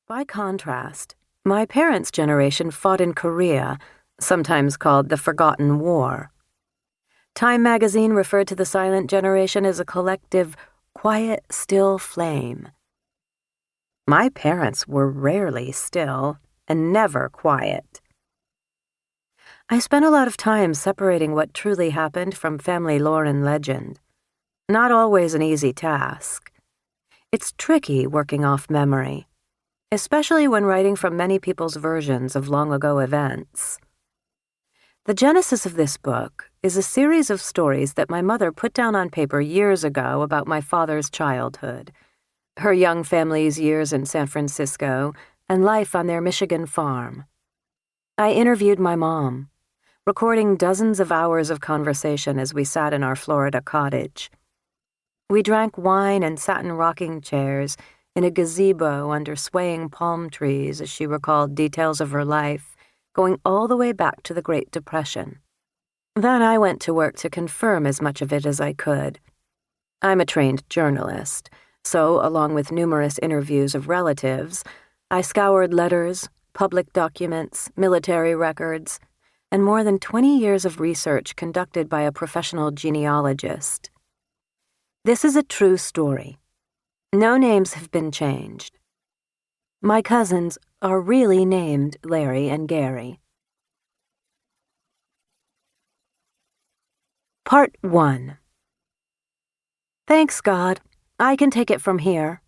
By contrast, my parents' generation fought in Korea, sometimes called the Forgotten War. Time magazine referred to the silent generation as a collective, quiet, still flame. My parents were rarely still and never quiet. I spent a lot of time separating what truly happened from family lore and legend. Not always an easy task. It's tricky working off memory, especially when writing from many people's versions of long-ago events. The genesis of this book is a series of stories that my mother put down on paper years ago about my father's childhood, her young family's years in San Francisco, and life on their Michigan farm. I interviewed my mom, recording dozens of hours of conversation as we sat in our Florida cottage. We drank wine and sat in rocking chairs in a gazebo under swaying palm trees as she recalled details of her life, going all the way back to the Great Depression. Then I went to work to confirm as much of it as I could. I'm a trained journalist, so along with numerous interviews of relatives, I scoured letters, public documents, military records, and more than 20 years of research conducted by a professional genealogist. This is a true story. No names have been changed. My cousins are really named Larry and Gary. Part 1. Thanks, God. I can take it from here.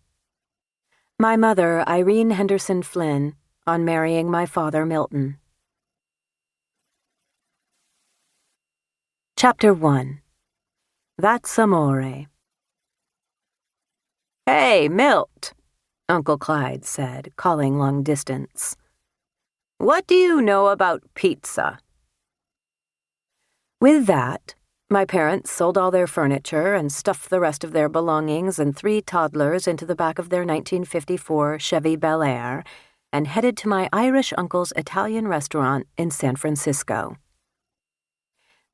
My mother, Irene Henderson Flinn, on marrying my father, Milton. Chapter 1. That's amore. "Hey, Milt," Uncle Clyde said, calling long distance. "What do you know about pizza?" With that, my parents sold all their furniture and stuffed the rest of their belongings and 3 toddlers into the back of their 1954 Chevy Bel Air and headed to my Irish uncle's Italian restaurant in San Francisco.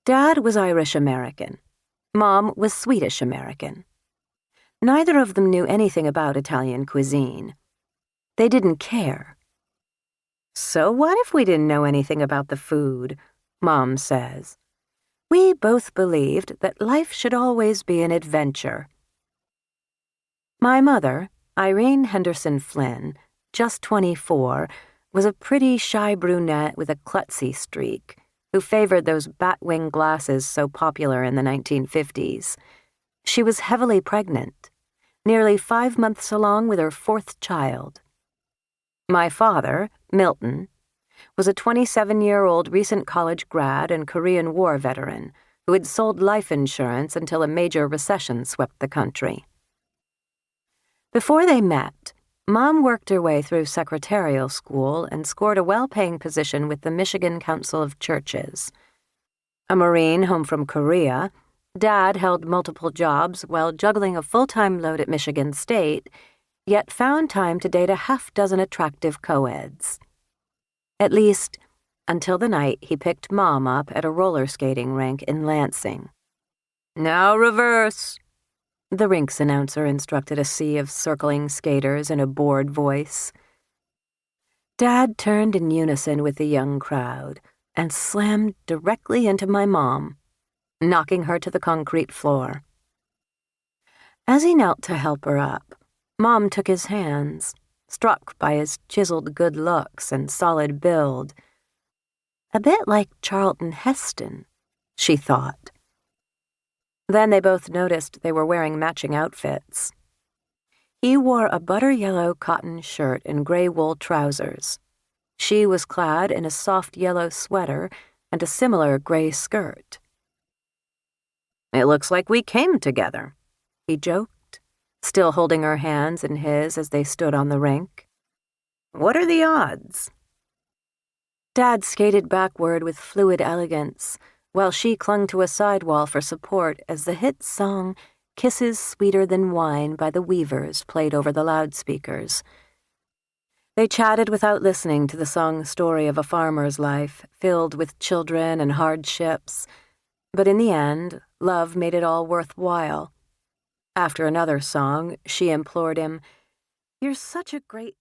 Dad was Irish-American. Mom was Swedish-American. Neither of them knew anything about Italian cuisine. They didn't care. "So what if we didn't know anything about the food?" Mom says. We both believed that life should always be an adventure. My mother, Irene Henderson Flinn, just 24, was a pretty, shy brunette with a klutzy streak who favored those bat-wing glasses so popular in the 1950s. She was heavily pregnant, nearly 5 months along with her 4th child. My father, Milton, was a 27-year-old recent college grad and Korean War veteran who had sold life insurance until a major recession swept the country. Before they met, Mom worked her way through secretarial school and scored a well-paying position with the Michigan Council of Churches. A Marine home from Korea, Dad held multiple jobs while juggling a full-time load at Michigan State, yet found time to date a half-dozen attractive co-eds. At least, until the night he picked Mom up at a roller skating rink in Lansing. "Now reverse," the rink's announcer instructed a sea of circling skaters in a bored voice. Dad turned in unison with the young crowd and slammed directly into my mom, knocking her to the concrete floor. As he knelt to help her up, Mom took his hands, struck by his chiseled good looks and solid build. A bit like Charlton Heston, she thought. Then they both noticed they were wearing matching outfits. He wore a butter-yellow cotton shirt and gray wool trousers. She was clad in a soft yellow sweater and a similar gray skirt. "It looks like we came together," he joked, still holding her hands in his as they stood on the rink. "What are the odds?" Dad skated backward with fluid elegance, while she clung to a sidewall for support as the hit song "Kisses Sweeter Than Wine" by the Weavers played over the loudspeakers. They chatted without listening to the song's story of a farmer's life, filled with children and hardships, but in the end, love made it all worthwhile. After another song, she implored him, "You're such a great